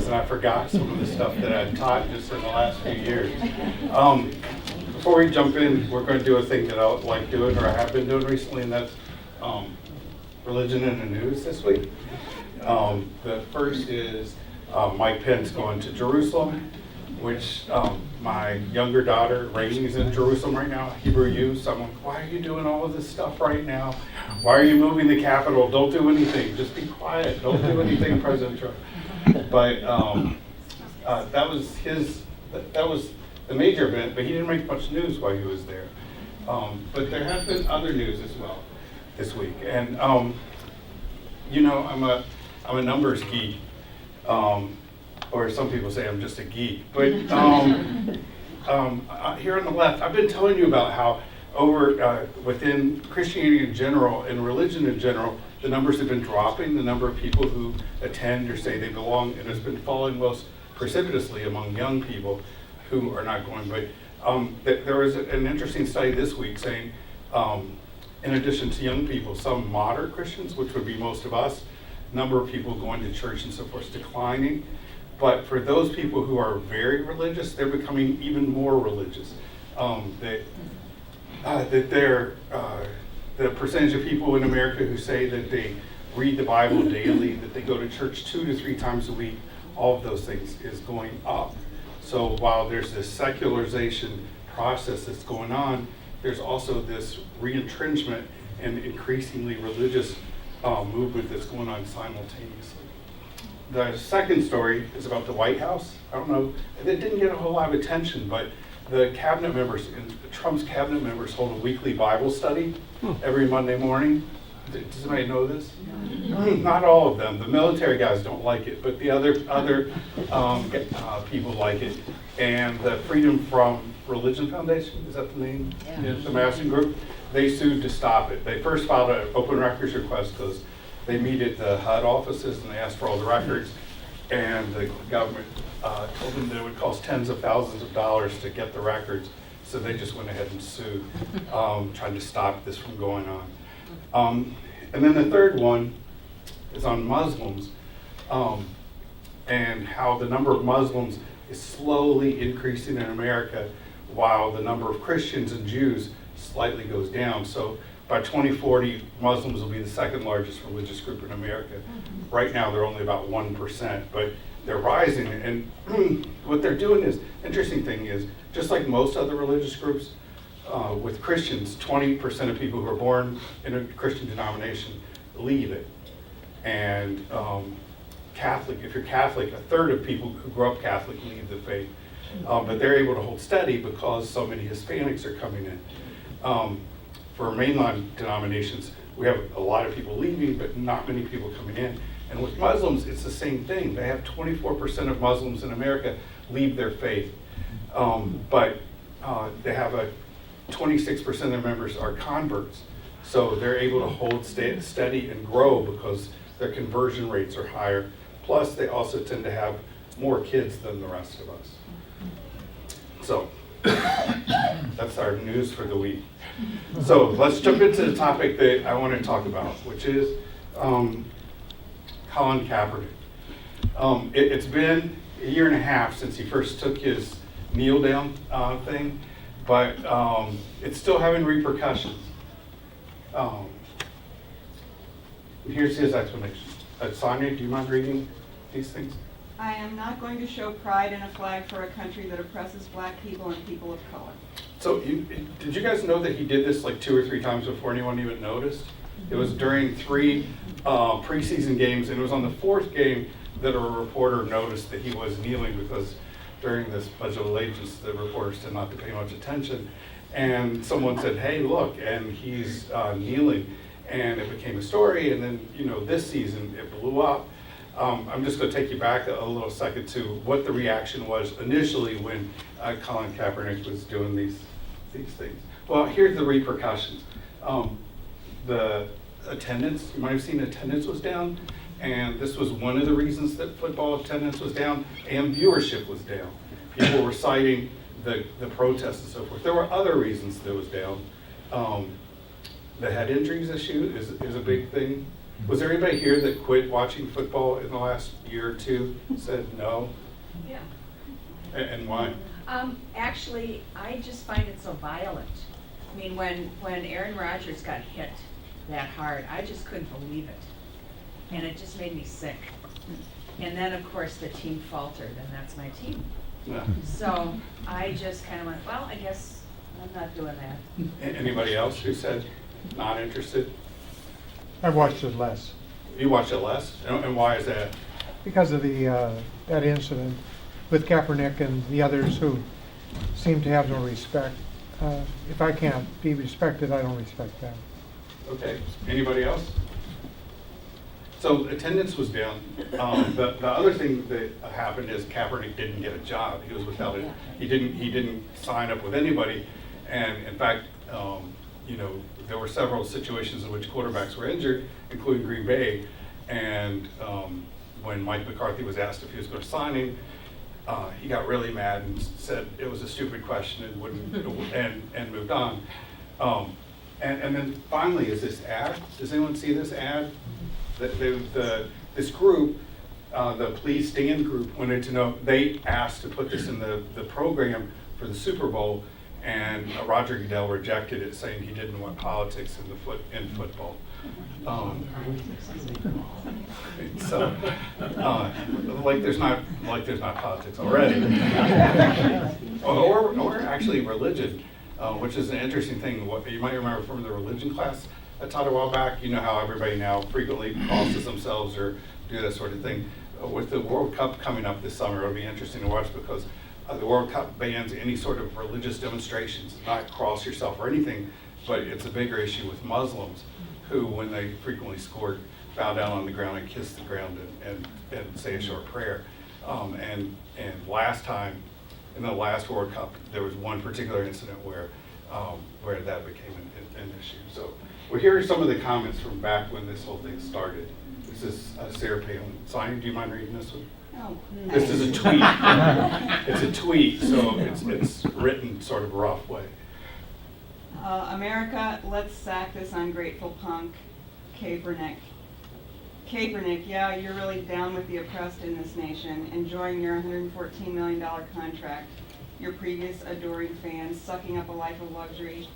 and I forgot some of the stuff that I'd taught just in the last few years. Before we jump in, we're going to do a thing that I like doing, or I have been doing recently, and that's religion in the news this week. The first is Mike Pence going to Jerusalem, which my younger daughter, Rainey's in Jerusalem right now, Hebrew youth. So I'm like, why are you doing all of this stuff right now? Why are you moving the Capitol? Don't do anything. Just be quiet. Don't do anything, President Trump. But that was the major event, but he didn't make much news while he was there. But there has been other news as well this week. And I'm a numbers geek. Or some people say I'm just a geek. But here on the left, I've been telling you about how within Christianity in general and religion in general, the numbers have been dropping, the number of people who attend or say they belong, and it's been falling most precipitously among young people who are not going. But there was an interesting study this week saying, in addition to young people, some moderate Christians, which would be most of us, number of people going to church and so forth is declining. But for those people who are very religious, they're becoming even more religious. The percentage of people in America who say that they read the Bible daily, that they go to church 2 to 3 times a week, all of those things is going up. So while there's this secularization process that's going on, there's also this re-entrenchment and increasingly religious movement that's going on simultaneously. The second story is about the White House. I don't know, it didn't get a whole lot of attention, but the cabinet members, Trump's cabinet members hold a weekly Bible study every Monday morning. Does anybody know this? Not all of them. The military guys don't like it, but the other people like it. And the Freedom from Religion Foundation, is that the name? Yeah. The Madison group, they sued to stop it. They first filed an open records request because they meet at the HUD offices and they asked for all the records, and the government told them that it would cost tens of thousands of dollars to get the records, so they just went ahead and sued, trying to stop this from going on. And then the third one is on Muslims, and how the number of Muslims is slowly increasing in America while the number of Christians and Jews slightly goes down. So by 2040, Muslims will be the second largest religious group in America. Right now, they're only about 1%, but they're rising. And what they're doing is, interesting thing is, just like most other religious groups, with Christians, 20% of people who are born in a Christian denomination leave it. And Catholic, if you're Catholic, a third of people who grow up Catholic leave the faith. But they're able to hold steady because so many Hispanics are coming in. For mainline denominations, we have a lot of people leaving, but not many people coming in. And with Muslims, it's the same thing. They have 24% of Muslims in America leave their faith. But they have 26% of their members are converts. So they're able to hold steady and grow because their conversion rates are higher. Plus, they also tend to have more kids than the rest of us. So that's our news for the week. So let's jump into the topic that I want to talk about, which is Colin Kaepernick. It's been a year and a half since he first took his kneel down thing, but it's still having repercussions. Here's his explanation. Sonia, do you mind reading these things? I am not going to show pride in a flag for a country that oppresses black people and people of color. So did you guys know that he did this like 2 or 3 times before anyone even noticed? It was during 3 preseason games, and it was on the 4th game that a reporter noticed that he was kneeling, because during this Pledge of Allegiance, the reporters tend not to pay much attention. And someone said, hey, look, and he's kneeling. And it became a story, and then, this season it blew up. I'm just going to take you back a little second to what the reaction was initially when Colin Kaepernick was doing these things. Well, here's the repercussions. The attendance, you might have seen attendance was down, and this was one of the reasons that football attendance was down, and viewership was down. People were citing the protests and so forth. There were other reasons that it was down. The head injuries issue is a big thing. Was there anybody here that quit watching football in the last year or two? Said no? Yeah. And why? Actually, I just find it so violent. I mean, when Aaron Rodgers got hit that hard, I just couldn't believe it. And it just made me sick. And then, of course, the team faltered, and that's my team. No. So I just kind of went, well, I guess I'm not doing that. Anybody else who said not interested? I've watched it less You watch it less? And why is that? because of that incident with Kaepernick and the others who seem to have no respect. If I can't be respected, I don't respect them. Okay, anybody else? So attendance was down. The other thing that happened is Kaepernick didn't get a job. He was without it. He didn't sign up with anybody. And in fact, there were several situations in which quarterbacks were injured, including Green Bay. And when Mike McCarthy was asked if he was going to sign him, he got really mad and said it was a stupid question and wouldn't and moved on. And then finally is this ad. Does anyone see this ad? This group, the Please Stand group, wanted to know, they asked to put this in the program for the Super Bowl, and Roger Goodell rejected it, saying he didn't want politics in football. So, like there's not politics already, or actually religion, which is an interesting thing. What you might remember from the religion class I taught a while back. You know how everybody now frequently crosses themselves or do that sort of thing. With the World Cup coming up this summer, it'll be interesting to watch because the World Cup bans any sort of religious demonstrations, not cross yourself or anything, but it's a bigger issue with Muslims who, when they frequently scored, bow down on the ground and kiss the ground and say a short prayer. And last time, in the last World Cup, there was one particular incident where that became an issue. So well, here are some of the comments from back when this whole thing started. This is Sarah Palin. Simon, do you mind reading this one? Oh, This is a tweet. It's a tweet, so it's written sort of rough way. America, let's sack this ungrateful punk, Kaepernick. Kaepernick, yeah, you're really down with the oppressed in this nation, enjoying your $114 million contract, your previous adoring fans, sucking up a life of luxury.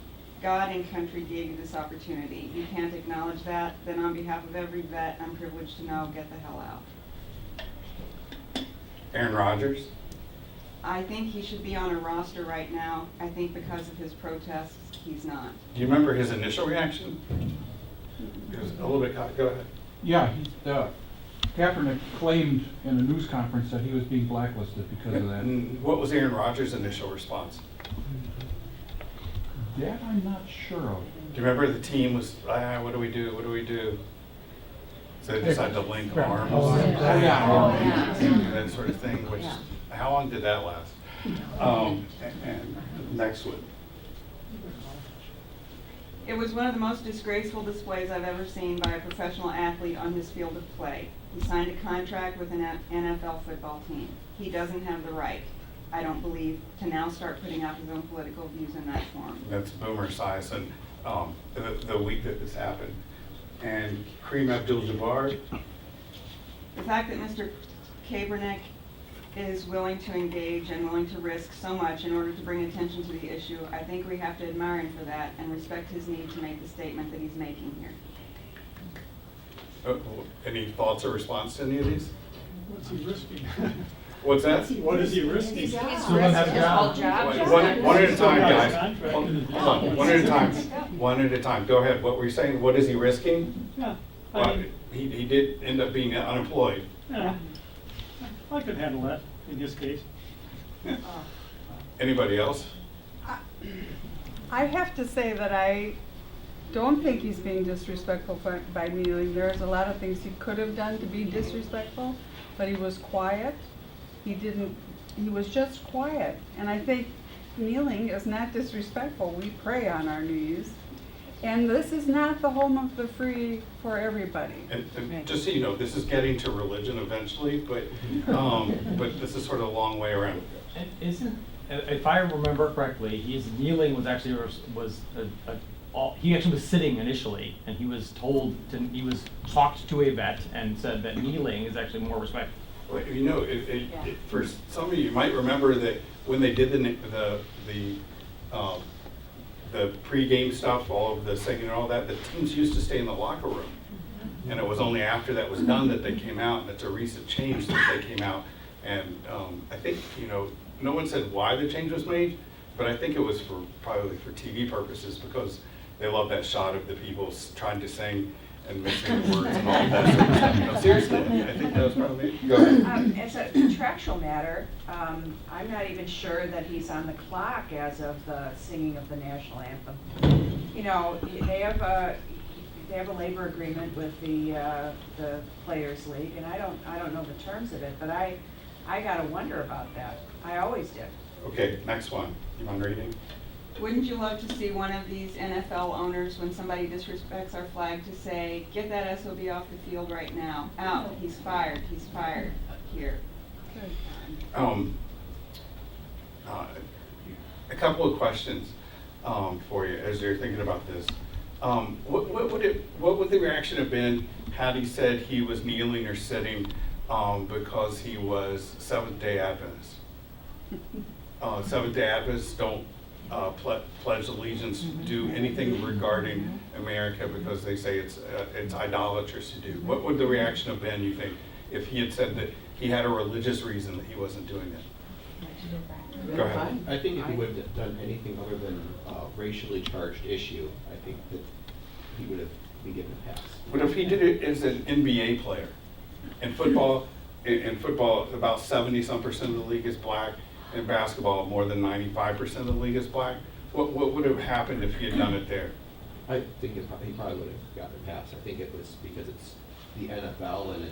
God and country gave you this opportunity. You can't acknowledge that, then on behalf of every vet I'm privileged to know, get the hell out. Aaron Rodgers. I think he should be on a roster right now. I think because of his protests, he's not. Do you remember his initial reaction? It was a little bit, go ahead. Yeah, Kaepernick claimed in a news conference that he was being blacklisted because of that. And what was Aaron Rodgers' initial response? That I'm not sure of. Do you remember the team was, what do we do? What do we do? So they decided to link arms. And that sort of thing, which, how long did that last? And next one. It was one of the most disgraceful displays I've ever seen by a professional athlete on his field of play. He signed a contract with an NFL football team. He doesn't have the right, I don't believe, to now start putting out his own political views in that form. That's Boomer Esiason, the week that this happened. And Kareem Abdul-Jabbar. The fact that Mr. Kaepernick is willing to engage and willing to risk so much in order to bring attention to the issue, I think we have to admire him for that and respect his need to make the statement that he's making here. Any thoughts or response to any of these? What's he risking? What's that? What is he risking? He's Still risking doesn't have a his job. whole job. One at a time, guys. Contract. Hold on, one at a time. One at a time. Go ahead. What were you saying? What is he risking? Yeah, Well, he did end up being unemployed. yeah, I could handle that in his case. Anybody else? I have to say that I don't think he's being disrespectful by kneeling. There's a lot of things he could have done to be disrespectful, but he was quiet. He was just quiet. And I think kneeling is not disrespectful. We pray on our knees. And this is not the home of the free for everybody. And just so you know, this is getting to religion eventually, but this is sort of a long way around. And isn't, if I remember correctly, his kneeling was actually he actually was sitting initially, and he was talked to a vet and said that kneeling is actually more respectful. Well, you know, for some of you, you might remember that when they did the pregame stuff, all of the singing and all that, the teams used to stay in the locker room. And it was only after that was done that they came out, and it's a recent change that they came out. And I think, you know, no one said why the change was made, but I think it was probably for TV purposes, because they love that shot of the people trying to sing and mixing the words and all that sort of stuff. No, seriously, I think that was probably, go ahead. As a contractual matter, I'm not even sure that he's on the clock as of the singing of the national anthem. You know, they have a labor agreement with the Players League, and I don't know the terms of it, but I gotta wonder about that. I always did. Okay, next one. You mind reading? Wouldn't you love to see one of these NFL owners, when somebody disrespects our flag, to say, get that SOB off the field right now, out, he's fired, here. A couple of questions for you as you're thinking about this. What would the reaction have been had he said he was kneeling or sitting because he was Seventh-day Adventist? Seventh-day Adventists don't pledge allegiance, do anything regarding America, because they say it's idolatrous to do. What would the reaction have been, you think, if he had said that he had a religious reason that he wasn't doing it? Go ahead. I think if he would have done anything other than racially charged issue, I think that he would have been given a pass. But if he did it as an NBA player, in football, about 70-some% of the league is black. In basketball, more than 95% of the league is black. What would have happened if he had done it there? I think he probably would have gotten a pass. I think it was because it's the NFL and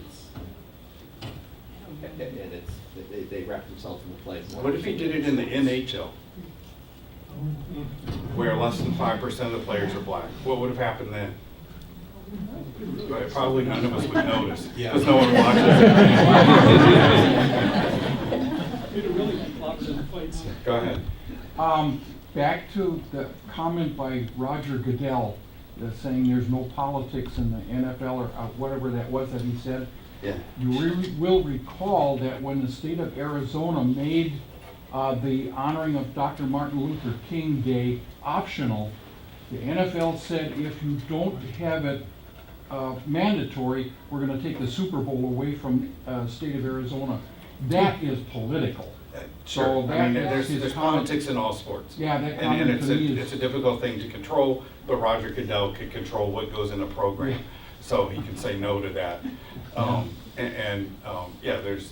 they wrap themselves in the place. What if he did it in the NHL, where less than 5% of the players are black? What would have happened then? Probably none of us would notice, because no one watches. It'd really be lobsters and fights. Go ahead. Back to the comment by Roger Goodell, saying there's no politics in the NFL, or whatever that was that he said. Yeah. You will recall that when the state of Arizona made the honoring of Dr. Martin Luther King Day optional, the NFL said if you don't have it mandatory, we're going to take the Super Bowl away from state of Arizona. That is political. Sure. So I mean, that is there's his politics in all sports. Yeah, that And comment to me it's is, a difficult thing to control, but Roger Goodell can control what goes in a program. Yeah. So he can say no to that. There's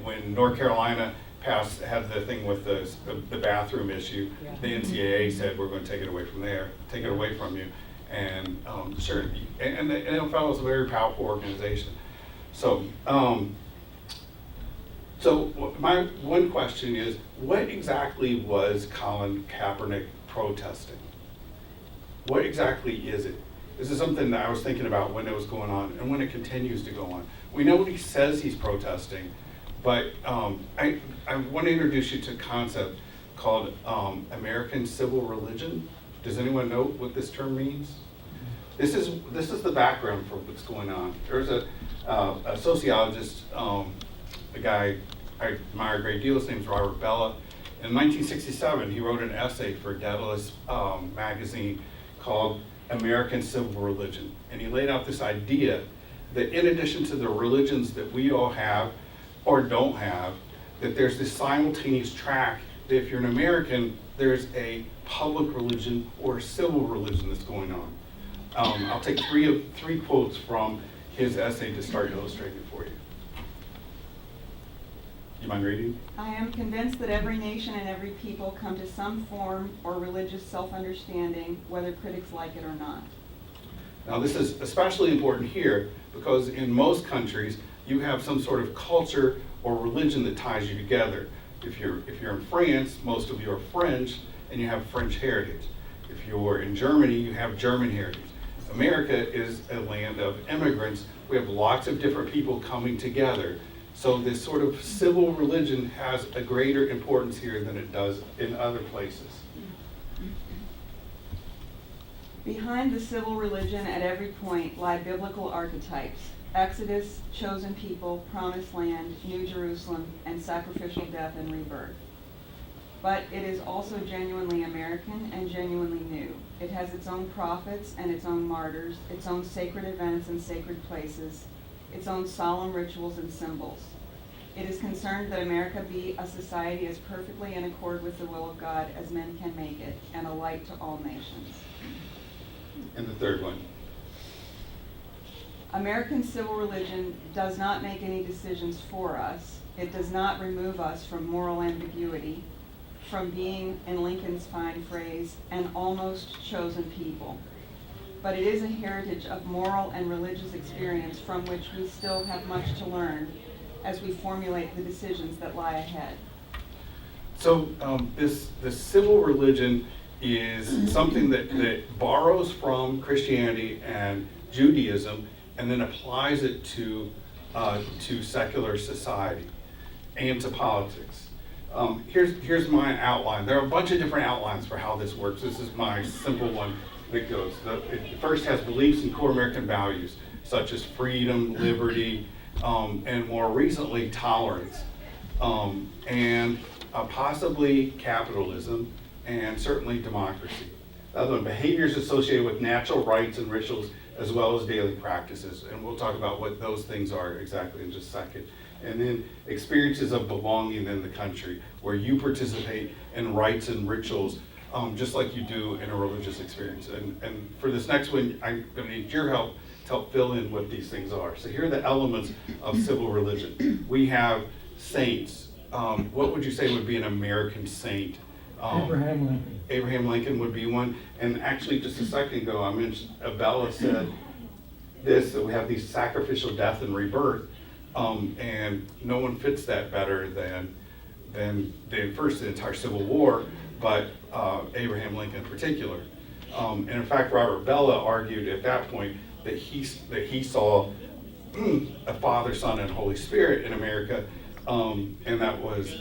when North Carolina had the thing with the bathroom issue, Yeah. the NCAA said, we're going to take it away from you. And sure, and the NFL is a very powerful organization. So, my one question is, what exactly was Colin Kaepernick protesting? What exactly is it? This is something that I was thinking about when it was going on and when it continues to go on. We know what he says he's protesting, but I want to introduce you to a concept called American civil religion. Does anyone know what this term means? This is the background for what's going on. There's a sociologist, a guy I admire a great deal. His name's Robert Bella. In 1967, he wrote an essay for Daedalus magazine called American Civil Religion. And he laid out this idea that in addition to the religions that we all have or don't have, that there's this simultaneous track that if you're an American, there's a public religion or a civil religion that's going on. I'll take three quotes from his essay to start illustrating it for you. You mind reading? I am convinced that every nation and every people come to some form or religious self-understanding, whether critics like it or not. Now this is especially important here because in most countries you have some sort of culture or religion that ties you together. If you're in France, most of you are French and you have French heritage. If you're in Germany, you have German heritage. America is a land of immigrants. We have lots of different people coming together. So this sort of civil religion has a greater importance here than it does in other places. Behind the civil religion at every point lie biblical archetypes: Exodus, chosen people, promised land, New Jerusalem, and sacrificial death and rebirth. But it is also genuinely American and genuinely new. It has its own prophets and its own martyrs, its own sacred events and sacred places, its own solemn rituals and symbols. It is concerned that America be a society as perfectly in accord with the will of God as men can make it, and a light to all nations. And the third one. American civil religion does not make any decisions for us. It does not remove us from moral ambiguity, from being, in Lincoln's fine phrase, an almost chosen people. But it is a heritage of moral and religious experience from which we still have much to learn as we formulate the decisions that lie ahead. So this civil religion is something that borrows from Christianity and Judaism and then applies it to secular society and to politics. Here's my outline. There are a bunch of different outlines for how this works. This is my simple one that goes. It first has beliefs in core American values, such as freedom, liberty, and more recently, tolerance, and possibly capitalism, and certainly democracy. The other one, behaviors associated with natural rights and rituals, as well as daily practices. And we'll talk about what those things are exactly in just a second. And then experiences of belonging in the country, where you participate in rites and rituals, just like you do in a religious experience. And for this next one, I'm going to need your help to help fill in what these things are. So here are the elements of civil religion. We have saints. What would you say would be an American saint? Abraham Lincoln. Abraham Lincoln would be one. And actually, just a second ago, I mentioned Bella said this, that we have these sacrificial death and rebirth. And no one fits that better than first the entire Civil War, but Abraham Lincoln in particular. And in fact, Robert Bella argued at that point that he saw a Father, Son, and Holy Spirit in America, and that was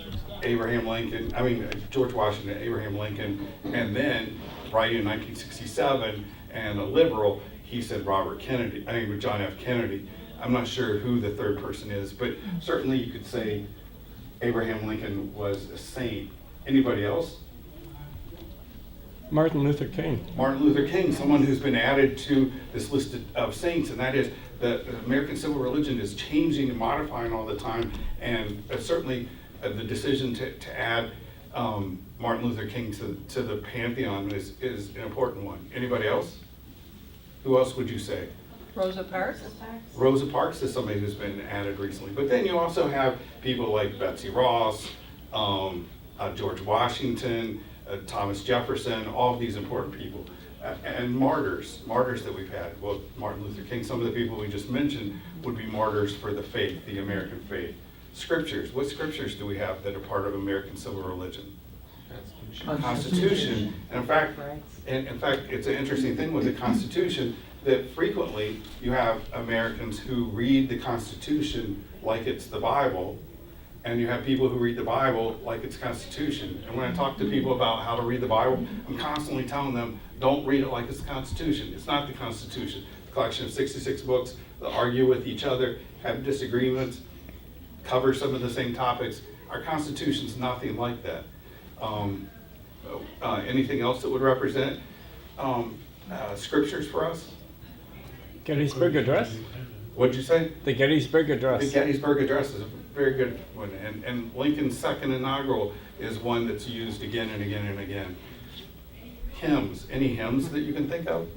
George Washington, Abraham Lincoln, and then right in 1967, and a liberal, he said John F. Kennedy. I'm not sure who the third person is, but certainly you could say Abraham Lincoln was a saint. Anybody else? Martin Luther King. Martin Luther King, someone who's been added to this list of saints, and that is that American civil religion is changing and modifying all the time, and certainly the decision to add Martin Luther King to the pantheon is an important one. Anybody else? Who else would you say? Rosa Parks? Rosa Parks is somebody who's been added recently. But then you also have people like Betsy Ross, George Washington, Thomas Jefferson, all of these important people. And martyrs that we've had. Well, Martin Luther King, some of the people we just mentioned would be martyrs for the faith, the American faith. Scriptures, what scriptures do we have that are part of American civil religion? Constitution. And in fact, it's an interesting thing with the Constitution that frequently you have Americans who read the Constitution like it's the Bible, and you have people who read the Bible like it's Constitution. And when I talk to people about how to read the Bible, I'm constantly telling them, don't read it like it's the Constitution. It's not the Constitution. It's a collection of 66 books that argue with each other, have disagreements, cover some of the same topics. Our Constitution's nothing like that. Anything else that would represent scriptures for us? Gettysburg Address? What'd you say? The Gettysburg Address. The Gettysburg Address is a very good one, and Lincoln's second inaugural is one that's used again and again and again. Hymns, any hymns that you can think of?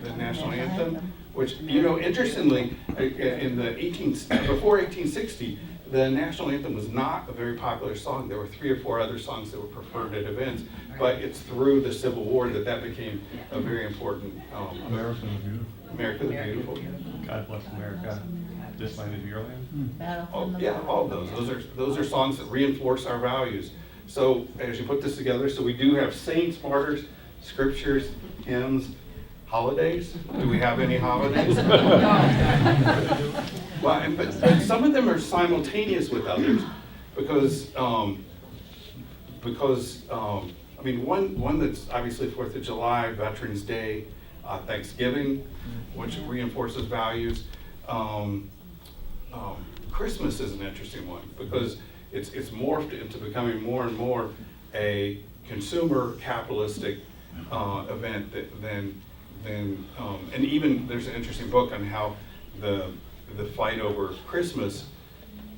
The national anthem, which, interestingly, before 1860, the national anthem was not a very popular song. There were 3 or 4 other songs that were preferred at events, but it's through the Civil War that became a very important. America the Beautiful. America the Beautiful. God bless America. This land is your land. All of those. Those are songs that reinforce our values. So as you put this together, so we do have saints, martyrs, scriptures, hymns, holidays. Do we have any holidays? Well, but some of them are simultaneous with others because I mean, one that's obviously 4th of July, Veterans Day, Thanksgiving, which reinforces values. Christmas is an interesting one because it's morphed into becoming more and more a consumer capitalistic event than and even there's an interesting book on how the fight over Christmas,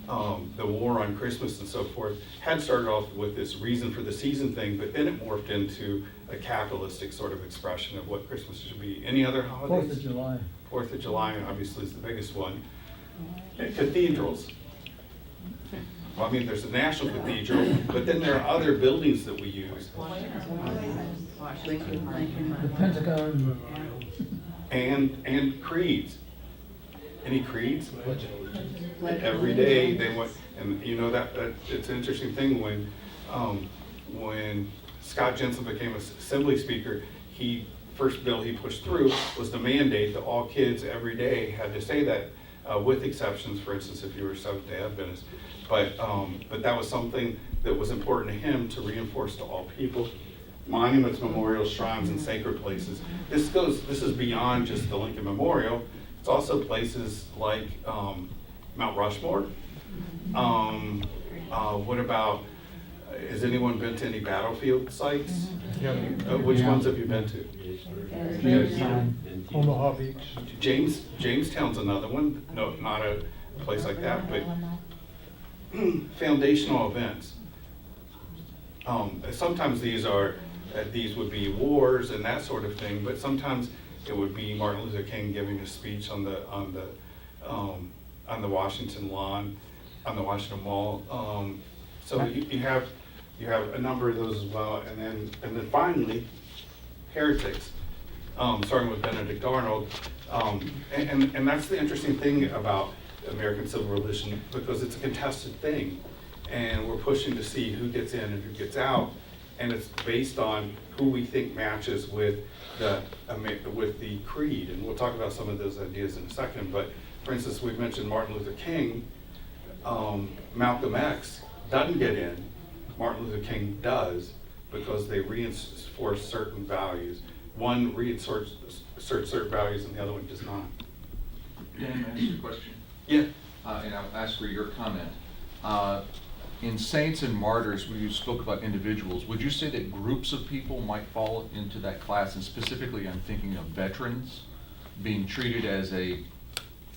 the war on Christmas and so forth, had started off with this reason for the season thing, but then it morphed into a capitalistic sort of expression of what Christmas should be. Any other holidays? 4th of July. 4th of July obviously is the biggest one. And cathedrals. Well, I mean, there's the National Cathedral, but then there are other buildings that we use. The Pentagon. And creeds. Any creeds? Every day they want, and you know that it's an interesting thing when Scott Jensen became Assembly Speaker, first bill he pushed through was the mandate that all kids every day had to say that, with exceptions, for instance, if you were Seventh-day Adventist. But that was something that was important to him to reinforce to all people. Monuments, memorials, shrines, and sacred places. This is beyond just the Lincoln Memorial. It's also places like Mount Rushmore. What about, has anyone been to any battlefield sites? Which ones have you been to? Omaha Beach. Jamestown's another one. No, not a place like that, but foundational events. Sometimes these would be wars and that sort of thing, but sometimes it would be Martin Luther King giving a speech on the Washington lawn, on the Washington Mall. So you have a number of those as well, and then finally, heretics, starting with Benedict Arnold, and that's the interesting thing about American civil religion, because it's a contested thing, and we're pushing to see who gets in and who gets out, and it's based on who we think matches with the creed, and we'll talk about some of those ideas in a second. But for instance, we've mentioned Martin Luther King. Malcolm X doesn't get in. Martin Luther King does, because they reinforce certain values. One reinforces certain values and the other one does not. Dan, may I ask you a question? Yeah. And I'll ask for your comment. In saints and martyrs, when you spoke about individuals, would you say that groups of people might fall into that class? And specifically, I'm thinking of veterans being treated as a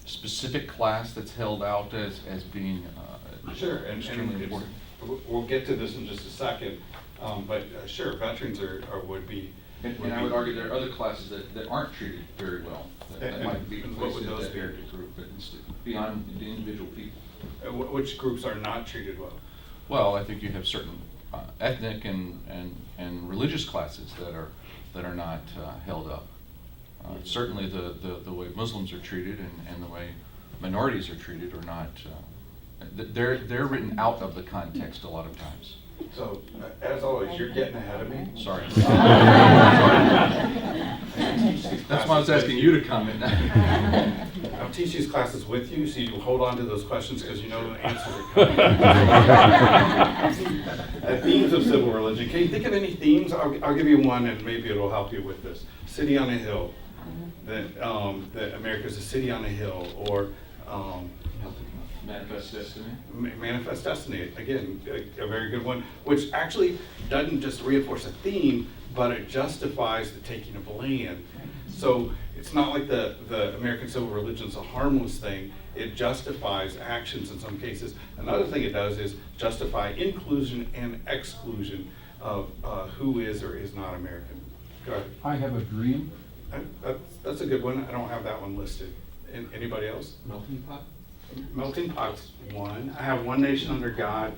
specific class that's held out as being Sure, and extremely important. we'll get to this in just a second, but sure, veterans would be. And I would argue there are other classes that aren't treated very well, that And might be what placed would in those that be? heritage group, but beyond the individual people. Which groups are not treated well? Well, I think you have certain ethnic and religious classes that are not held up. Certainly the way Muslims are treated and the way minorities are treated are not, they're written out of the context a lot of times. So, as always, you're getting ahead of me. Sorry. That's why I was asking you to comment. I'll teach these classes with you, so you hold on to those questions because you know the answers are coming. Themes of civil religion. Can you think of any themes? I'll give you one, and maybe it'll help you with this. City on a hill. That America's a city on a hill, or Manifest Destiny. Manifest Destiny, again, a very good one, which actually doesn't just reinforce a theme, but it justifies the taking of land. So it's not like the American civil religion's a harmless thing. It justifies actions in some cases. Another thing it does is justify inclusion and exclusion of who is or is not American. Go ahead. I have a dream. That's a good one. I don't have that one listed. Anybody else? Melting Pot? Melting Pot's one. I have One Nation Under God,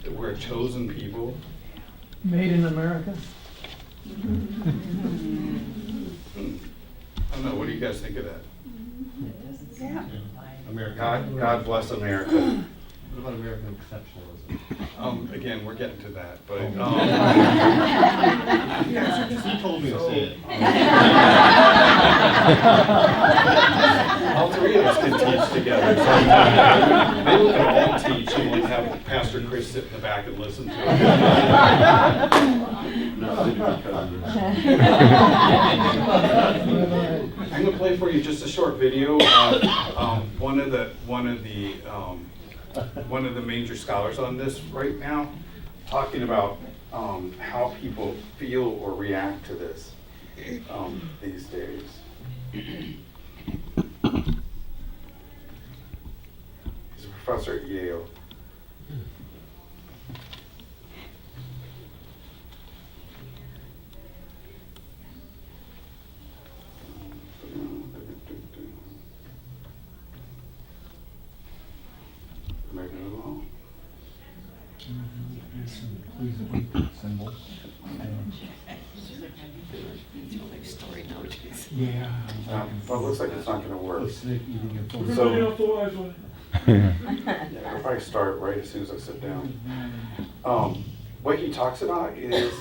that we're a chosen people. Made in America. I don't know, what do you guys think of that? Yeah. American. God bless America. What about American exceptionalism? Again, we're getting to that, but, He told me to say it. all three of us can teach together. So maybe we can all teach and we'll have Pastor Chris sit in the back and listen to it. I'm gonna play for you just a short video of one of the major scholars on this right now, talking about how people feel or react to this these days. He's a professor at Yale. Making it along. Please symbol. Yeah. Well, it looks like it's not gonna work. The snake eating a photo. So- Everybody off the wise one. I'll probably start right as soon as I sit down. What he talks about is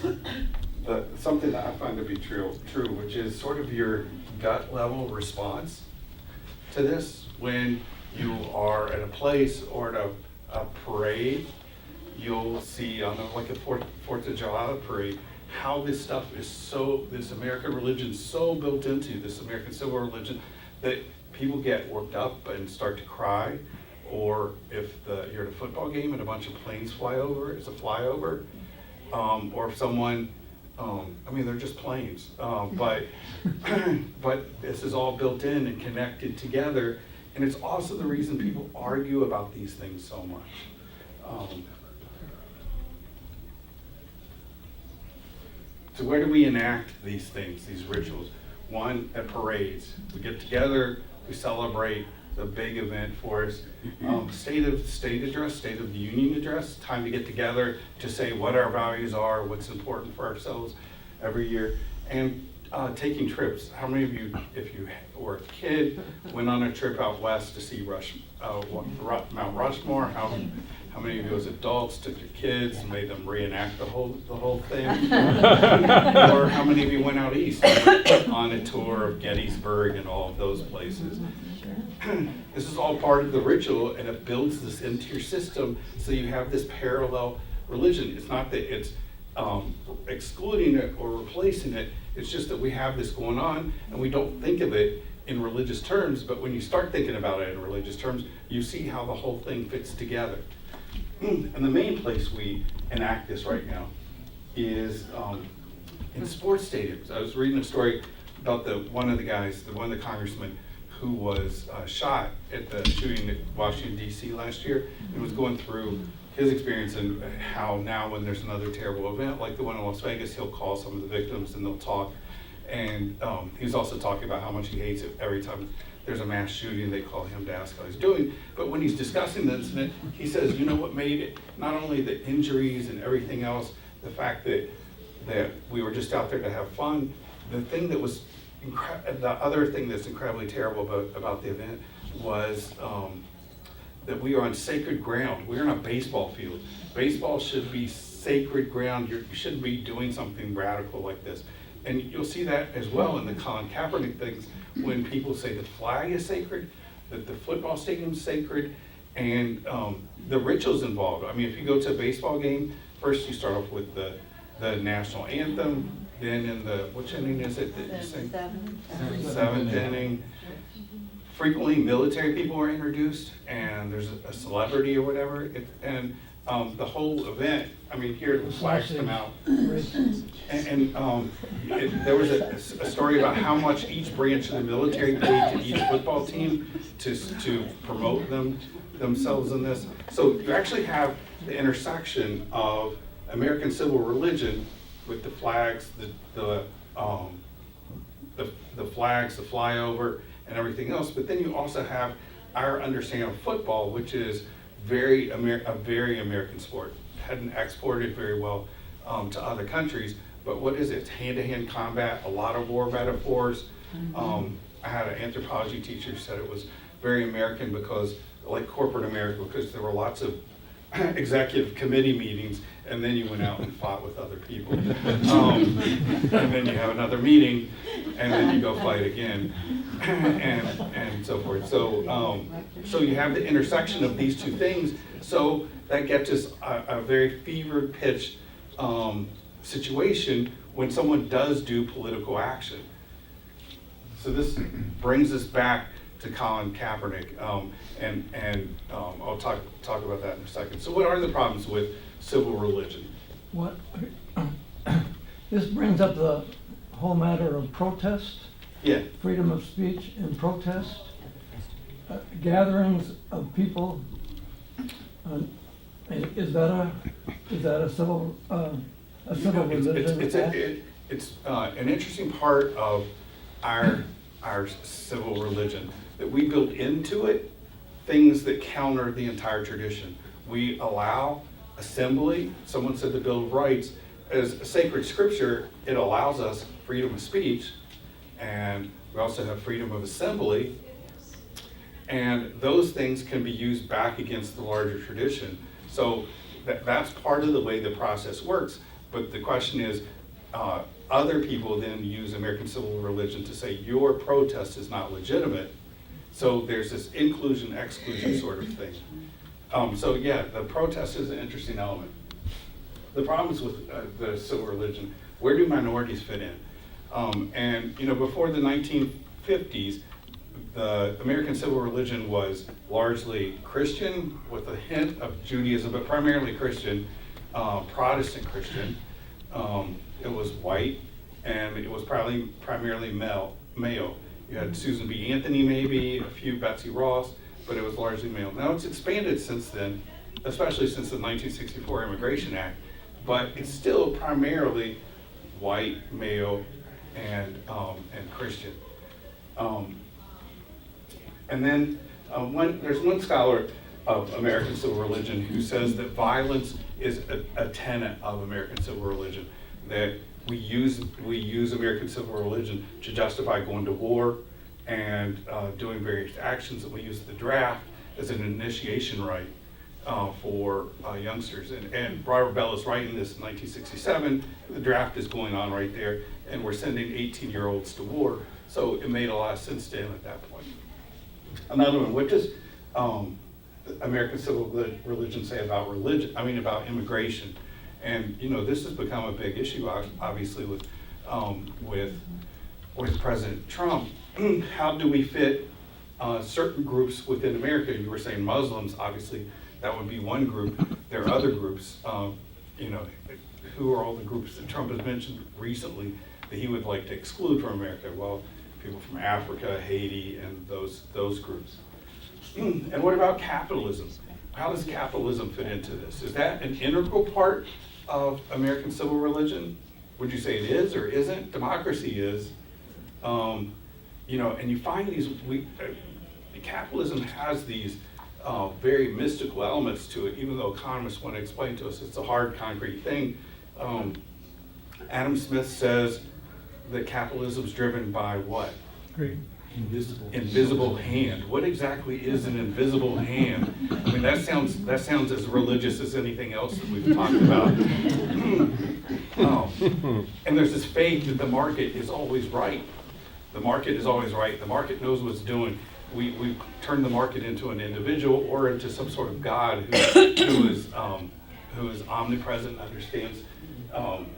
something that I find to be true, which is sort of your gut level response to this. When you are at a place or at a parade, you'll see on like a Fourth of July parade, how this stuff is this American religion is so built into this American civil religion that people get worked up and start to cry. Or if you're at a football game and a bunch of planes fly over, it's a flyover. Or if someone, they're just planes. But this is all built in and connected together. And it's also the reason people argue about these things so much. So where do we enact these things, these rituals? One, at parades. We get together, we celebrate the big event for us. State of the Union address, time to get together to say what our values are, what's important for ourselves every year. And taking trips. How many of you, if you were a kid, went on a trip out west to see Mount Rushmore? How many of you as adults took your kids and made them reenact the whole thing? Or how many of you went out east on a tour of Gettysburg and all of those places? This is all part of the ritual, and it builds this into your system, so you have this parallel religion. It's not that it's excluding it or replacing it, it's just that we have this going on, and we don't think of it in religious terms, but when you start thinking about it in religious terms, you see how the whole thing fits together. And the main place we enact this right now is in sports stadiums. I was reading a story about one of the congressmen who was shot at the shooting at Washington, D.C. last year, and was going through his experience and how now when there's another terrible event like the one in Las Vegas, he'll call some of the victims and they'll talk. And he was also talking about how much he hates it every time there's a mass shooting, they call him to ask how he's doing. But when he's discussing the incident, he says, you know what made it, not only the injuries and everything else, the fact that we were just out there to have fun, the thing that was the other thing that's incredibly terrible about the event was that we are on sacred ground. We're on a baseball field. Baseball should be sacred ground. You shouldn't be doing something radical like this. And you'll see that as well in the Colin Kaepernick things, when people say the flag is sacred, that the football stadium is sacred, and the rituals involved. I mean, if you go to a baseball game, first you start off with the national anthem, then in which inning is it that you sing? Seventh inning. Frequently, military people are introduced, and there's a celebrity or whatever, the whole event, I mean, here the flags come out. There was a story about how much each branch of the military paid to each football team to promote themselves in this. So you actually have the intersection of American civil religion with the flags, the flags, the flyover, and everything else. But then you also have our understanding of football, which is a very American sport. Hadn't exported very well to other countries, but what is it? It's hand-to-hand combat, a lot of war metaphors. I had an anthropology teacher who said it was very American because, like corporate America, because there were lots of executive committee meetings, and then you went out and fought with other people. And then you have another meeting, and then you go fight again, and so forth. So you have the intersection of these two things, so that gets us a very fevered pitch situation when someone does do political action. So this brings us back to Colin Kaepernick, and I'll talk about that in a second. So what are the problems with civil religion? What, this brings up the whole matter of protest, Yeah, freedom of speech and protest, gatherings of people. Is that a civil religion? It's an interesting part of our civil religion, that we build into it things that counter the entire tradition. We allow assembly. Someone said the Bill of Rights, as a sacred scripture, it allows us freedom of speech, and we also have freedom of assembly, and those things can be used back against the larger tradition. So that's part of the way the process works. But the question is, other people then use American civil religion to say your protest is not legitimate. So there's this inclusion-exclusion sort of thing. So yeah, the protest is an interesting element. The problems with the civil religion, where do minorities fit in? And before the 1950s, the American civil religion was largely Christian with a hint of Judaism, but primarily Christian, Protestant Christian. It was white, and it was probably primarily male. You had Susan B. Anthony, maybe a few Betsy Ross, but it was largely male. Now it's expanded since then, especially since the 1964 Immigration Act, but it's still primarily white, male, and Christian. And then there's one scholar of American civil religion who says that violence is a tenet of American civil religion, that we use American civil religion to justify going to war and doing various actions, that we use the draft as an initiation rite for youngsters. And Robert Bell is writing this in 1967. The draft is going on right there, and we're sending 18-year-olds to war. So it made a lot of sense to him at that point. Another one, what does American civil religion say about about immigration? And this has become a big issue, obviously, with President Trump. How do we fit certain groups within America? You were saying Muslims, obviously, that would be one group. There are other groups. Who are all the groups that Trump has mentioned recently that he would like to exclude from America? Well, people from Africa, Haiti, and those groups. And what about capitalism? How does capitalism fit into this? Is that an integral part of American civil religion? Would you say it is or isn't? Democracy is. And you find these, capitalism has these very mystical elements to it, even though economists want to explain to us it's a hard, concrete thing. Adam Smith says that capitalism is driven by what? Great. Invisible hand. What exactly is an invisible hand? I mean, that sounds as religious as anything else that we've talked about. And there's this faith that the market is always right. The market is always right. The market knows what's doing. We've turned the market into an individual or into some sort of God who is omnipresent, understands,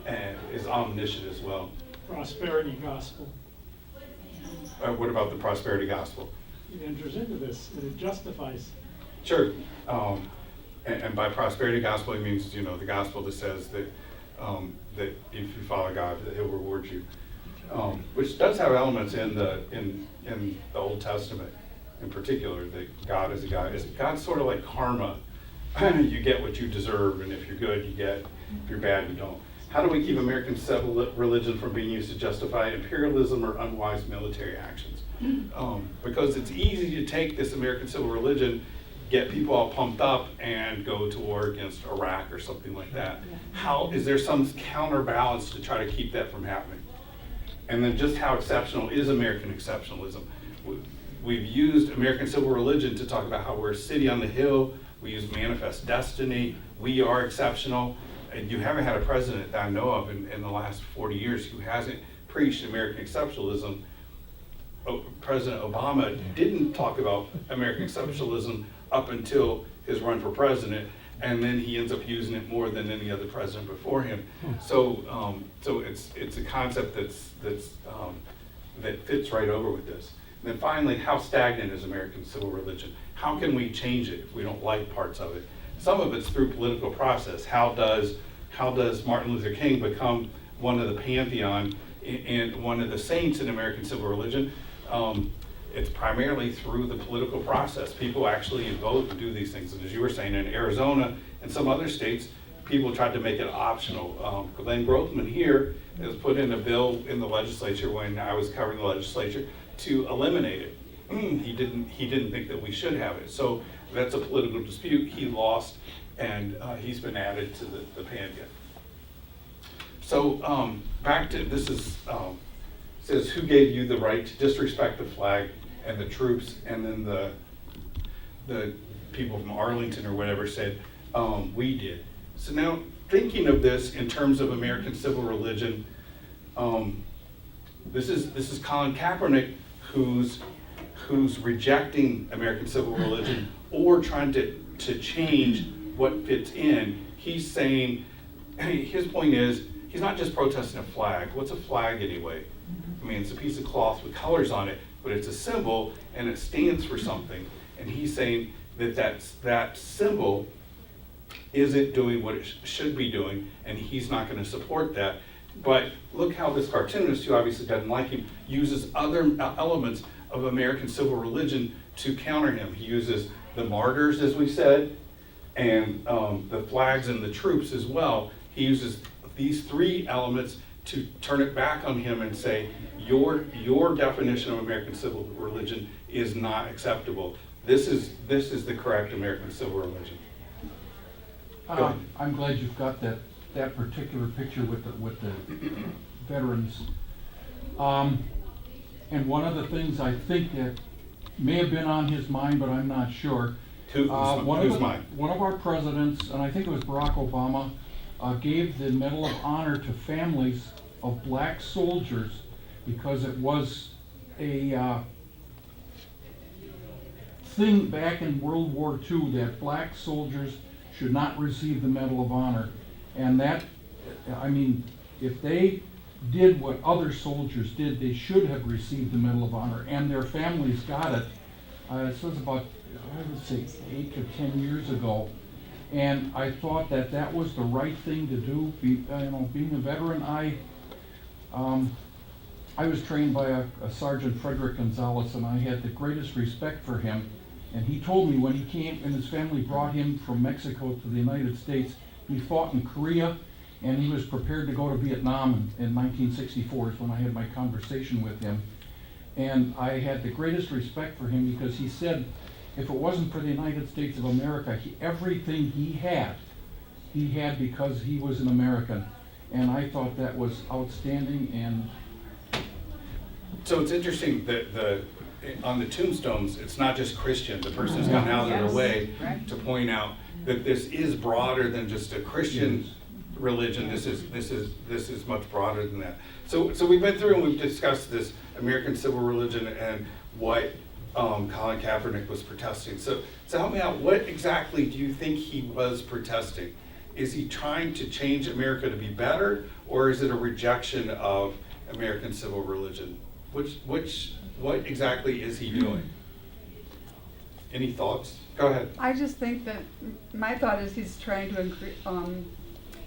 and is omniscient as well. Prosperity gospel. What about the prosperity gospel? It enters into this, and it justifies. Sure. And by prosperity gospel, it means, the gospel that says that if you follow God, that He'll reward you. Which does have elements in the Old Testament, in particular, that God is a God. God's sort of like karma. You get what you deserve, and if you're good, you get. If you're bad, you don't. How do we keep American civil religion from being used to justify imperialism or unwise military actions? Because it's easy to take this American civil religion, get people all pumped up, and go to war against Iraq or something like that. How is there some counterbalance to try to keep that from happening? And then just how exceptional is American exceptionalism? We've used American civil religion to talk about how we're a city on the hill, We use manifest destiny. We are exceptional. And you haven't had a president that I know of in the last 40 years who hasn't preached American exceptionalism. President Obama didn't talk about American exceptionalism up until his run for president, and then he ends up using it more than any other president before him. So, so it's a concept that fits right over with this. And then finally, how stagnant is American civil religion? How can we change it if we don't like parts of it? Some of it's through political process. How does Martin Luther King become one of the pantheon and one of the saints in American civil religion? It's primarily through the political process. People actually vote and do these things. And as you were saying, in Arizona and some other states, people tried to make it optional. Glenn Grothman here has put in a bill in the legislature when I was covering the legislature to eliminate it. He didn't think that we should have it. So that's a political dispute. He lost, and he's been added to the pantheon. So back to this is says who gave you the right to disrespect the flag and the troops, and then the people from Arlington or whatever said we did. So now thinking of this in terms of American civil religion, this is Colin Kaepernick who's rejecting American civil religion or trying to change what fits in. He's saying, his point is, he's not just protesting a flag. What's a flag anyway? I mean, it's a piece of cloth with colors on it, but it's a symbol and it stands for something. And he's saying that symbol isn't doing what it should be doing, and he's not going to support that. But look how this cartoonist, who obviously doesn't like him, uses other elements of American civil religion to counter him. He uses the martyrs, as we said, and the flags and the troops as well. He uses these three elements to turn it back on him and say, your definition of American civil religion is not acceptable. This is the correct American civil religion. Go ahead. I'm glad you've got that particular picture with the veterans. And one of the things I think that may have been on his mind, but I'm not sure. Who's mine? One of our presidents, and I think it was Barack Obama, gave the Medal of Honor to families of black soldiers because it was a thing back in World War II that black soldiers should not receive the Medal of Honor. And that, I mean, if they did what other soldiers did, they should have received the Medal of Honor, and their families got it. This was about, I would say, 8 to 10 years ago. And I thought that was the right thing to do. Being a veteran, I was trained by a Sergeant Frederick Gonzalez, and I had the greatest respect for him. And he told me when he came and his family brought him from Mexico to the United States, he fought in Korea, and he was prepared to go to Vietnam in 1964 is when I had my conversation with him. And I had the greatest respect for him because he said, if it wasn't for the United States of America, everything he had because he was an American. And I thought that was outstanding. And so it's interesting that on the tombstones, it's not just Christian. The person's gone out of their way to point out that this is broader than just a Christian religion. This is much broader than that. So we've been through and we've discussed this American civil religion and what Colin Kaepernick was protesting. So help me out. What exactly do you think he was protesting? Is he trying to change America to be better, or is it a rejection of American civil religion? What exactly is he doing? Any thoughts? Go ahead. I just think that my thought is he's trying to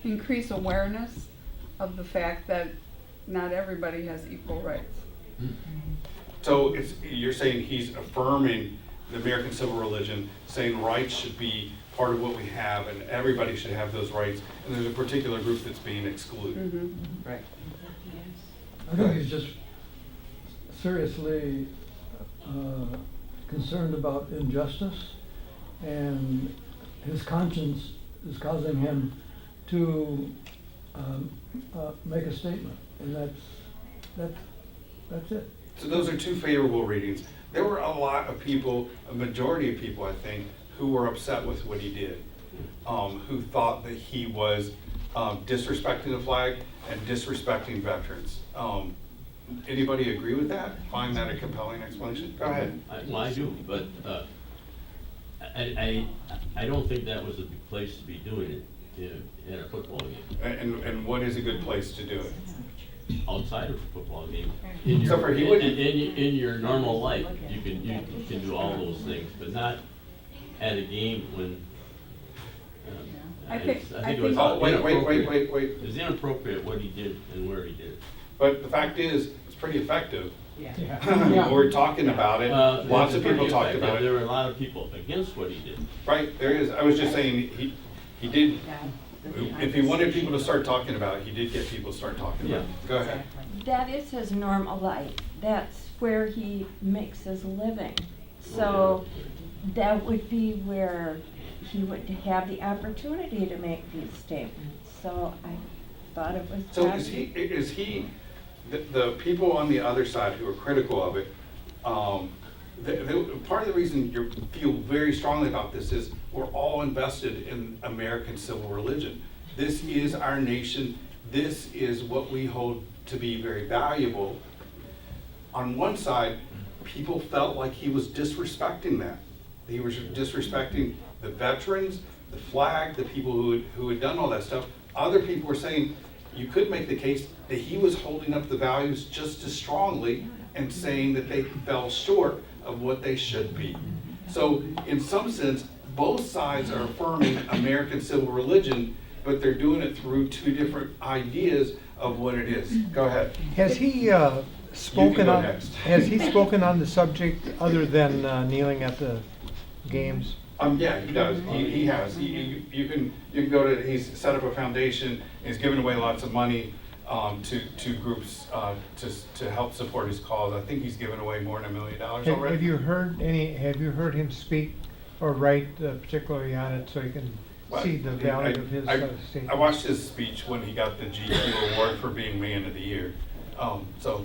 increase awareness of the fact that not everybody has equal rights. So you're saying he's affirming the American civil religion, saying rights should be part of what we have and everybody should have those rights, and there's a particular group that's being excluded. Mm-hmm. Right. I think he's just seriously concerned about injustice, and his conscience is causing him to make a statement, and that's it. So those are two favorable readings. There were a lot of people, a majority of people, I think, who were upset with what he did, who thought that he was disrespecting the flag and disrespecting veterans. Anybody agree with that? Find that a compelling explanation? Go ahead. Well, I do, but I don't think that was a good place to be doing it in a football game. And what is a good place to do it? Outside of a football game, Except for he wouldn't. in your normal life, you can do all those things, but not at a game when. I think it was Oh, wait. It was inappropriate what he did and where he did it. But the fact is, it's pretty effective. Yeah. We're talking about it. Lots of It's people pretty talked effective. about There it. were a lot of people against what he did. Right, there is. I was just saying, he did, if he wanted people to start talking about it, he did get people to start talking about it. Go ahead. That is his normal life. That's where he makes his living. So that would be where he would have the opportunity to make these statements. So I thought it was. So is he, the people on the other side who are critical of it, part of the reason you feel very strongly about this is we're all invested in American civil religion. This is our nation. This is what we hold to be very valuable. On one side, people felt like he was disrespecting that. He was disrespecting the veterans, the flag, the people who had done all that stuff. Other people were saying you could make the case that he was holding up the values just as strongly and saying that they fell short of what they should be. So in some sense, both sides are affirming American civil religion, but they're doing it through two different ideas of what it is. Go ahead. Has he spoken go on, next. has he spoken on the subject other than kneeling at the games? Yeah, he does. He has. You can go to. He's set up a foundation. He's given away lots of money to groups to help support his cause. I think he's given away more than $1 million already. Have you heard him speak or write particularly on it so you can see the value of his statement? I watched his speech when he got the GQ award for being Man of the Year. So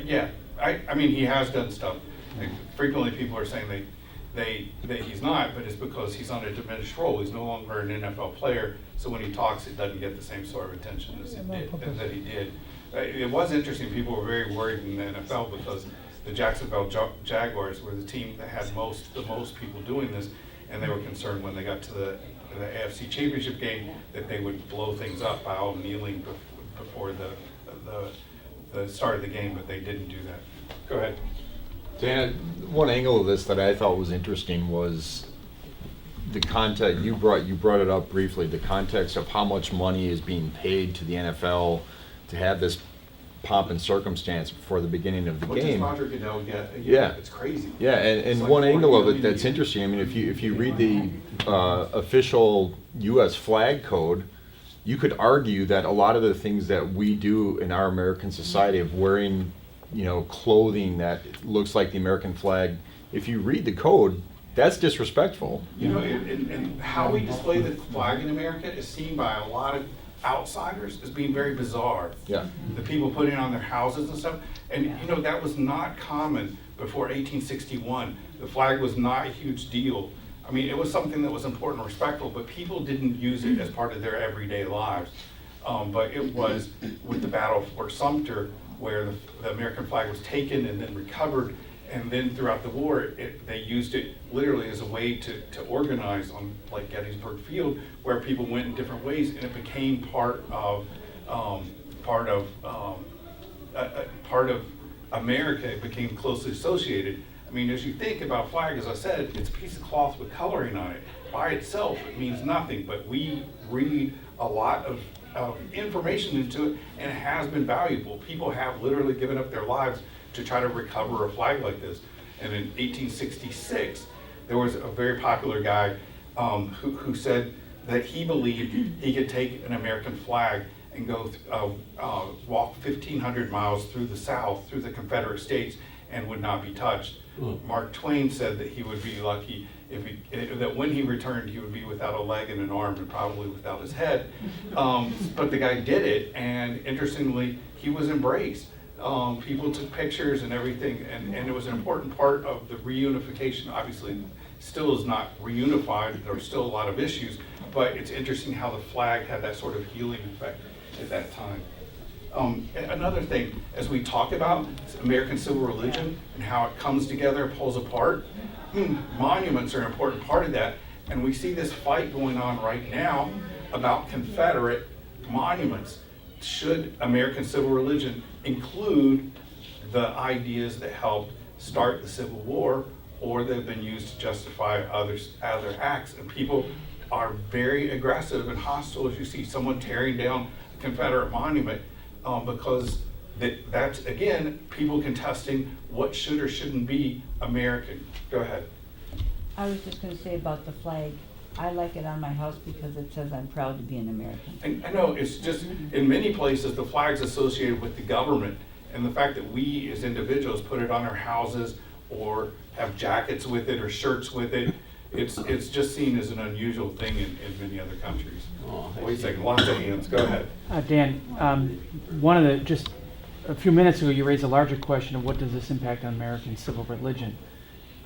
yeah. I mean, he has done stuff. Like, frequently people are saying that he's not, but it's because he's on a diminished role. He's no longer an NFL player, so when he talks, it doesn't get the same sort of attention as that he did. It was interesting. People were very worried in the NFL because the Jacksonville Jaguars were the team that had the most people doing this, and they were concerned when they got to the AFC Championship game that they would blow things up by all kneeling before the start of the game, but they didn't do that. Go ahead. Dan, one angle of this that I thought was interesting was the context. You brought it up briefly. The context of how much money is being paid to the NFL to have this pomp and circumstance before the beginning of the What game. does Roger Goodell get? Yeah, It's crazy. Yeah, It's and like one 40 angle of it million that's a year. interesting. I mean, if you read the official U.S. flag code, you could argue that a lot of the things that we do in our American society of wearing, clothing that looks like the American flag, if you read the code, that's disrespectful. And how we display the flag in America is seen by a lot of outsiders as being very bizarre. Yeah. The people putting it on their houses and stuff. And that was not common before 1861. The flag was not a huge deal. I mean, it was something that was important and respectful, but people didn't use it as part of their everyday lives. But it was with the Battle of Fort Sumter, where the American flag was taken and then recovered, and then throughout the war, they used it literally as a way to organize on like Gettysburg Field, where people went in different ways, and it became part of America. It became closely associated. I mean, as you think about flag, as I said, it's a piece of cloth with coloring on it. By itself, it means nothing, but we read a lot of information into it, and it has been valuable. People have literally given up their lives to try to recover a flag like this. And in 1866, there was a very popular guy who said that he believed he could take an American flag and go walk 1,500 miles through the South, through the Confederate States, and would not be touched. Mark Twain said that he would be lucky that when he returned, he would be without a leg and an arm and probably without his head. But the guy did it, and interestingly, he was embraced. People took pictures and everything, and it was an important part of the reunification. Obviously, still is not reunified. There's still a lot of issues, but it's interesting how the flag had that sort of healing effect at that time. Another thing, as we talk about American civil religion and how it comes together, pulls apart, monuments are an important part of that. And we see this fight going on right now about Confederate monuments. Should American civil religion include the ideas that helped start the Civil War, or they've been used to justify other acts? And people are very aggressive and hostile as you see someone tearing down a Confederate monument, because that's, again, people contesting what should or shouldn't be American. Go ahead. I was just gonna say about the flag, I like it on my house because it says I'm proud to be an American. And I know, it's just, in many places, the flag's associated with the government, and the fact that we as individuals put it on our houses or have jackets with it or shirts with it, it's just seen as an unusual thing in many other countries. Wait a second, lots of hands, go ahead. Dan, just a few minutes ago, you raised a larger question of what does this impact on American civil religion.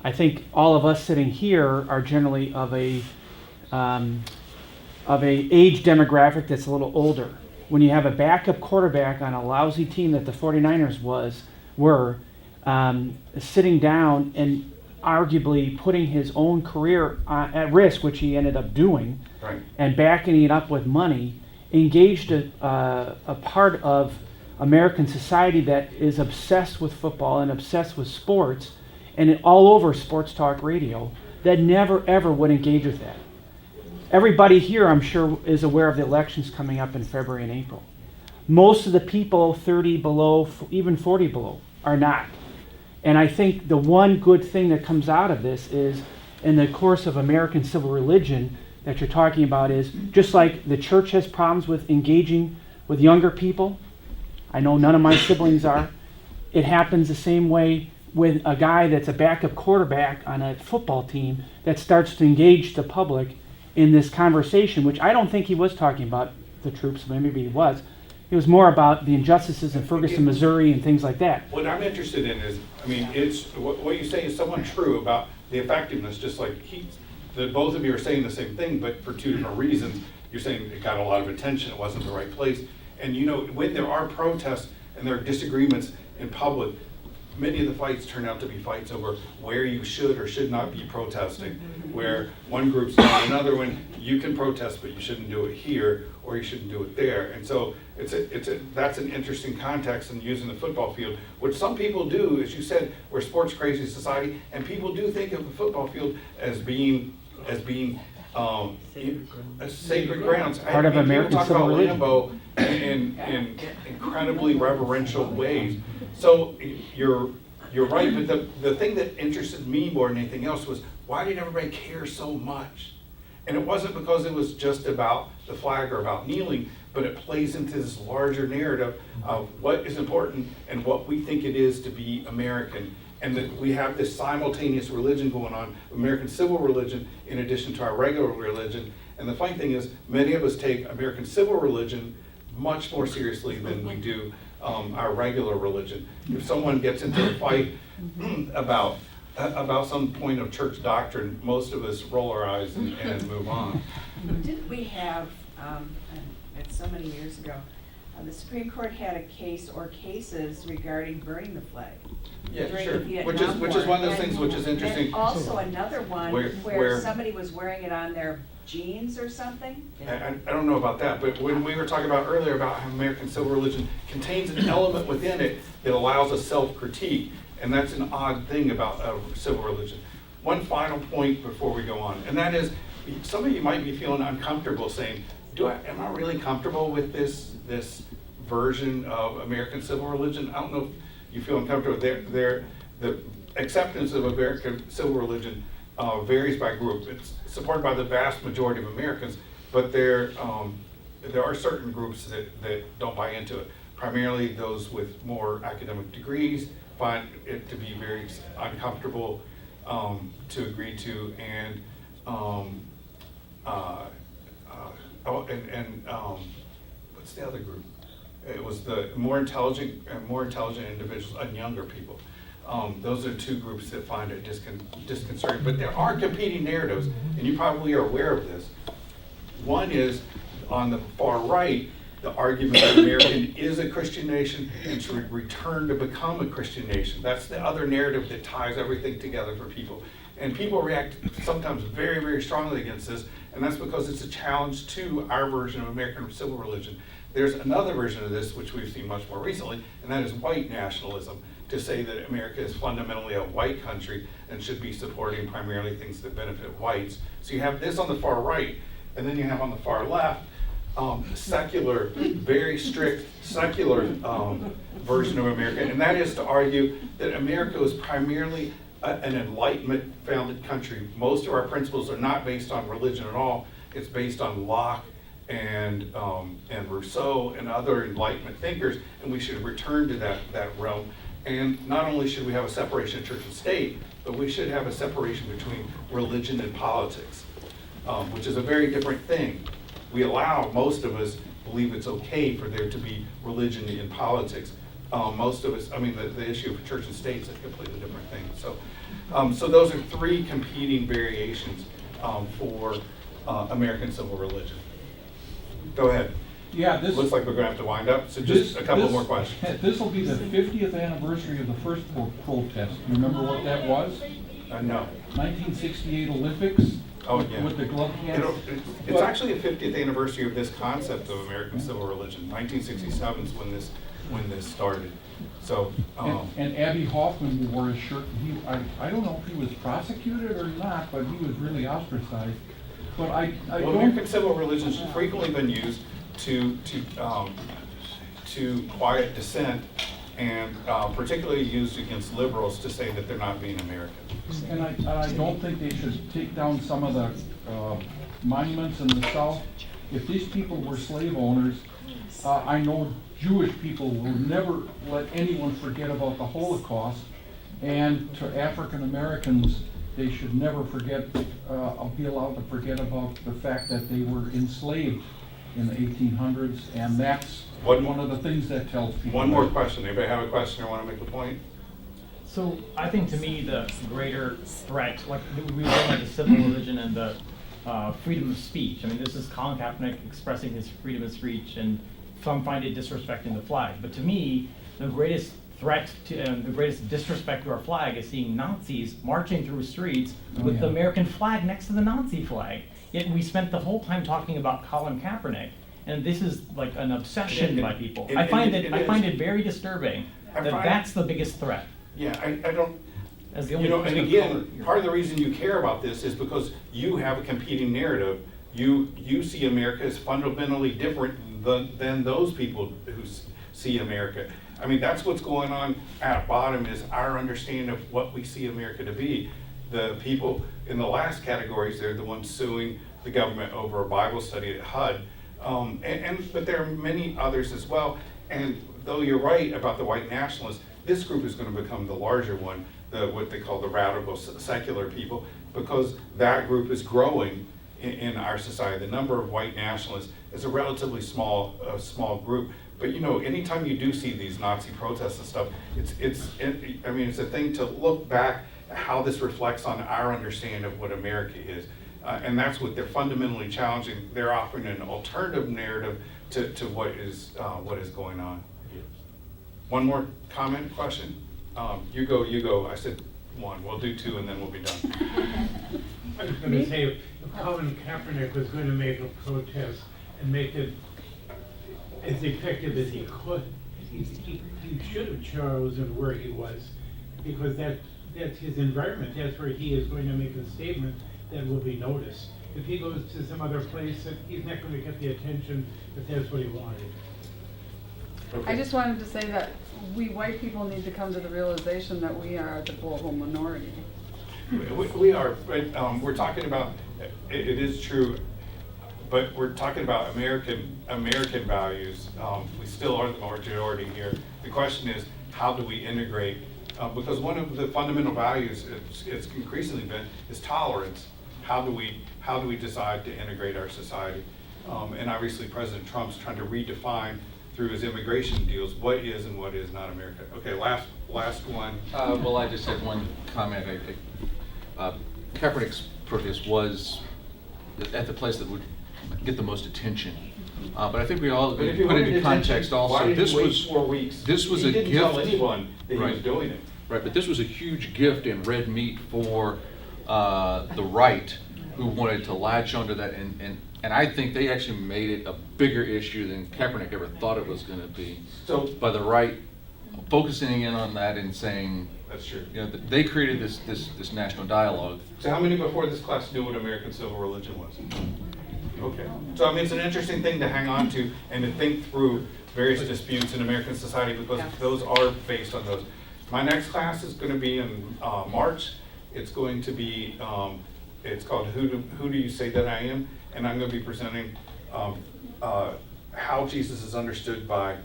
I think all of us sitting here are generally of a age demographic that's a little older. When you have a backup quarterback on a lousy team that the 49ers were sitting down and arguably putting his own career at risk, which he ended up doing, right, and backing it up with money, engaged a part of American society that is obsessed with football and obsessed with sports, and all over sports talk radio, that never ever would engage with that. Everybody here, I'm sure, is aware of the elections coming up in February and April. Most of the people 30 below, even 40 below, are not. And I think the one good thing that comes out of this is, in the course of American civil religion that you're talking about, is just like the church has problems with engaging with younger people. I know none of my siblings are. It happens the same way with a guy that's a backup quarterback on a football team that starts to engage the public in this conversation, which I don't think he was talking about the troops, maybe he was. It was more about the injustices in Ferguson, Missouri, and things like that. What I'm interested in is, I mean, it's what you say is somewhat true about the effectiveness, just like both of you are saying the same thing, but for two different reasons. You're saying it got a lot of attention, it wasn't the right place. And you know, when there are protests and there are disagreements in public, many of the fights turn out to be fights over where you should or should not be protesting, where one group's telling another one, you can protest, but you shouldn't do it here, or you shouldn't do it there. And so that's an interesting context in using the football field, which some people do, as you said, we're a sports crazy society, and people do think of the football field as being sacred grounds. Part of American civil religion. People talk about Lambeau in incredibly reverential ways. So you're right, but the thing that interested me more than anything else was, why did everybody care so much? And it wasn't because it was just about the flag or about kneeling, but it plays into this larger narrative of what is important and what we think it is to be American. And that we have this simultaneous religion going on, American civil religion, in addition to our regular religion. And the funny thing is, many of us take American civil religion much more seriously than we do our regular religion. If someone gets into a fight about some point of church doctrine, most of us roll our eyes and move on. Didn't we have, it's so many years ago, the Supreme Court had a case or cases regarding burning the flag? Yeah, during sure. the Vietnam Which is one of those War. things which is interesting. And also another one Where where somebody was wearing it on their jeans or something? I don't know about that, but when we were talking about earlier about how American civil religion contains an element within it that allows a self-critique, and that's an odd thing about civil religion. One final point before we go on, and that is, some of you might be feeling uncomfortable saying, am I really comfortable with this version of American civil religion? I don't know if you feel uncomfortable. The acceptance of American civil religion varies by group. It's supported by the vast majority of Americans, but there are certain groups that don't buy into it. Primarily those with more academic degrees find it to be very uncomfortable to agree to, and what's the other group? It was the more intelligent individuals and younger people. Those are two groups that find it disconcerting. But there are competing narratives, and you probably are aware of this. One is on the far right, the argument that America is a Christian nation and should return to become a Christian nation. That's the other narrative that ties everything together for people. And people react sometimes very, very strongly against this, and that's because it's a challenge to our version of American civil religion. There's another version of this, which we've seen much more recently, and that is white nationalism, to say that America is fundamentally a white country and should be supporting primarily things that benefit whites. So you have this on the far right, and then you have on the far left, secular, very strict secular version of America, and that is to argue that America was primarily an Enlightenment-founded country. Most of our principles are not based on religion at all. It's based on Locke and Rousseau and other Enlightenment thinkers, and we should return to that realm. And not only should we have a separation of church and state, but we should have a separation between religion and politics, which is a very different thing. We allow, most of us believe it's okay for there to be religion in politics. Most of us, I mean, the issue of church and state is a completely different thing. So those are three competing variations for American civil religion. Go ahead. Yeah, this looks like we're going to have to wind up. So just a couple more questions. This will be the 50th anniversary of the first protest. You remember what that was? No. 1968 Olympics. Oh, yeah. With the glove cans. It's actually the 50th anniversary of this concept of American civil religion. 1967 is when this started. So. And Abby Hoffman wore his shirt. I don't know if he was prosecuted or not, but he was really ostracized. But American civil religion has frequently been used to quiet dissent, and particularly used against liberals to say that they're not being American. And I don't think they should take down some of the monuments in the South. If these people were slave owners, I know Jewish people will never let anyone forget about the Holocaust, and to African Americans, they should never forget, be allowed to forget about the fact that they were enslaved in the 1800s, and that's one of the things that tells people. One more question. Anybody have a question or want to make a point? So I think to me the greater threat, like we were talking about the civil religion and the freedom of speech. I mean, this is Colin Kaepernick expressing his freedom of speech, and some find it disrespecting the flag. But to me, the greatest threat to the greatest disrespect to our flag is seeing Nazis marching through streets with the American flag next to the Nazi flag. Yet we spent the whole time talking about Colin Kaepernick, and this is like an obsession by people. I find it very disturbing that that's the biggest threat. Yeah, I don't. As the You know, and only again, part of the reason you care about this is because you have a competing narrative. You see America as fundamentally different than those people who see America. I mean, that's what's going on at bottom, is our understanding of what we see America to be. The people in the last categories, they're the ones suing the government over a Bible study at HUD. But there are many others as well. And though you're right about the white nationalists, this group is going to become the larger one, what they call the radical secular people, because that group is growing in our society. The number of white nationalists is a relatively small group. But you know, anytime you do see these Nazi protests and stuff, it's a thing to look back at how this reflects on our understanding of what America is. And that's what they're fundamentally challenging. They're offering an alternative narrative to what is going on. One more comment, question? You go. I said one. We'll do two and then we'll be done. I was going to say, if Colin Kaepernick was going to make a protest and make it as effective as he could, he should have chosen where he was, because that's his environment. That's where he is going to make a statement that will be noticed. If he goes to some other place, he's not going to get the attention if that's what he wanted. I just wanted to say that we white people need to come to the realization that we are the global minority. We are, but we're talking about, it is true, but we're talking about American values. We still are the majority here. The question is, how do we integrate? Because one of the fundamental values, it's increasingly been, is tolerance. How do we decide to integrate our society? And obviously President Trump's trying to redefine through his immigration deals, what is and what is not America. Okay, last one. Well, I just had one comment. Kaepernick's protest was at the place that would get the most attention. But I think we all But if put you wanted into context attention, why also, did this he wait was, 4 weeks? this was He a gift. didn't tell anyone that he Right. was doing it. Right, but this was a huge gift and red meat for the right who wanted to latch onto that, and I think they actually made it a bigger issue than Kaepernick ever thought it was gonna be. So- by the right focusing in on that and saying, That's true. you know, they created this national dialogue. So how many before this class knew what American civil religion was? Okay. So I mean, it's an interesting thing to hang on to and to think through various disputes in American society because those are based on those. My next class is going to be in March. It's going to be, it's called Who Do You Say That I Am? And I'm going to be presenting how Jesus is understood by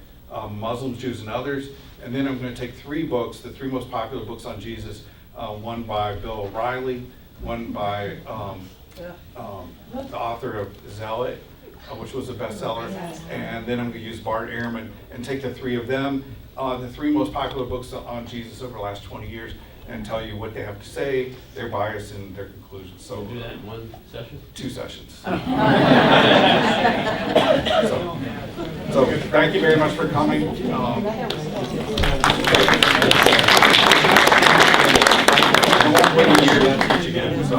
Muslims, Jews, and others. And then I'm going to take 3 books, the 3 most popular books on Jesus, one by Bill O'Reilly, one by the author of Zealot, which was a bestseller, and then I'm going to use Bart Ehrman and take the 3 of them, the 3 most popular books on Jesus over the last 20 years, and tell you what they have to say, their bias, and their conclusions. So Do that in one session? 2 sessions. So thank you very much for coming. I won't wait a year to teach again, so.